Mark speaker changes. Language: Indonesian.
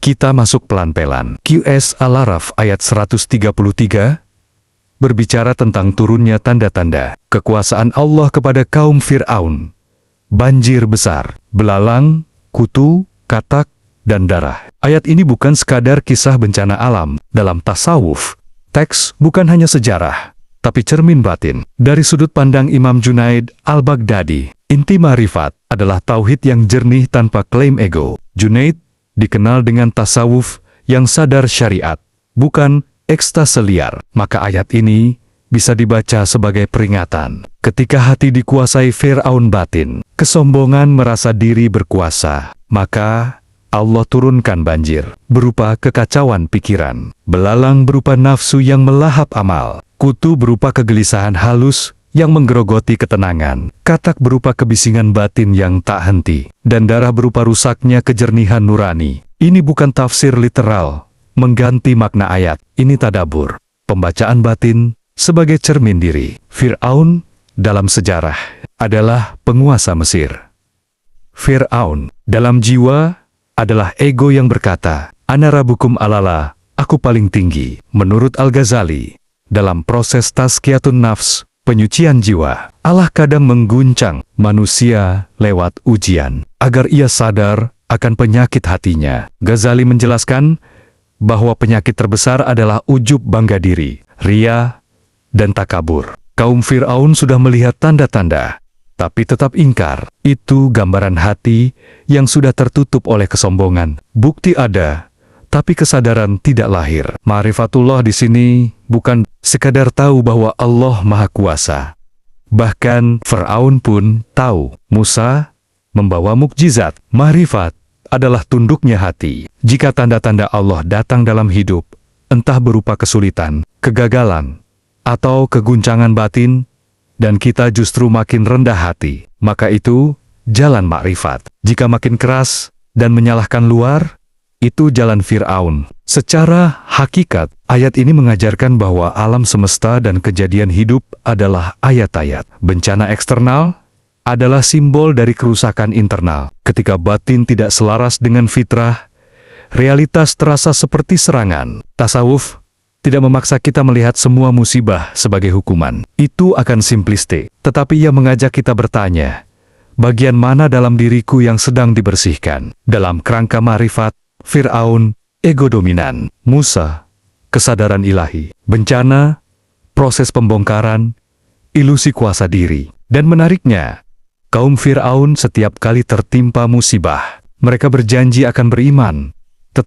Speaker 1: Kita masuk pelan-pelan. QS Al-Araf ayat 133 berbicara tentang turunnya tanda-tanda kekuasaan Allah kepada kaum Fir'aun. Banjir besar, belalang, kutu, katak, dan darah. Ayat ini bukan sekadar kisah bencana alam. Dalam tasawuf, teks bukan hanya sejarah, tapi cermin batin. Dari sudut pandang Imam Junaid Al-Baghdadi, inti ma'rifat adalah tauhid yang jernih tanpa klaim ego. Junaid dikenal dengan tasawuf yang sadar syariat, bukan ekstase liar. Maka ayat ini bisa dibaca sebagai peringatan. Ketika hati dikuasai Fir'aun batin, kesombongan merasa diri berkuasa, maka Allah turunkan banjir berupa kekacauan pikiran, belalang berupa nafsu yang melahap amal, kutu berupa kegelisahan halus yang menggerogoti ketenangan, katak berupa kebisingan batin yang tak henti, dan darah berupa rusaknya kejernihan nurani. Ini bukan tafsir literal, mengganti makna ayat. Ini tadabur, pembacaan batin sebagai cermin diri. Fir'aun dalam sejarah adalah penguasa Mesir. Fir'aun dalam jiwa adalah ego yang berkata, "Ana rabbukum alala, aku paling tinggi." Menurut Al-Ghazali, dalam proses tazkiyatun nafs, penyucian jiwa, Allah kadang mengguncang manusia lewat ujian, agar ia sadar akan penyakit hatinya. Ghazali menjelaskan bahwa penyakit terbesar adalah ujub bangga diri, ria, dan takabur. Kaum Fir'aun sudah melihat tanda-tanda, tapi tetap ingkar. Itu gambaran hati yang sudah tertutup oleh kesombongan. Bukti ada, tapi kesadaran tidak lahir. Ma'rifatullah di sini bukan sekadar tahu bahwa Allah Maha Kuasa. Bahkan Fir'aun pun tahu. Musa membawa mukjizat. Ma'rifat adalah tunduknya hati. Jika tanda-tanda Allah datang dalam hidup, entah berupa kesulitan, kegagalan, atau keguncangan batin, dan kita justru makin rendah hati, maka itu jalan makrifat. Jika makin keras dan menyalahkan luar, itu jalan Fir'aun. Secara hakikat, ayat ini mengajarkan bahwa alam semesta dan kejadian hidup adalah ayat-ayat. Bencana eksternal adalah simbol dari kerusakan internal. Ketika batin tidak selaras dengan fitrah, realitas terasa seperti serangan. Tasawuf tidak memaksa kita melihat semua musibah sebagai hukuman. Itu akan simplistik. Tetapi ia mengajak kita bertanya, bagian mana dalam diriku yang sedang dibersihkan? Dalam kerangka ma'rifat, Fir'aun, ego dominan. Musa, kesadaran ilahi. Bencana, proses pembongkaran, ilusi kuasa diri. Dan menariknya, kaum Fir'aun setiap kali tertimpa musibah, mereka berjanji akan beriman,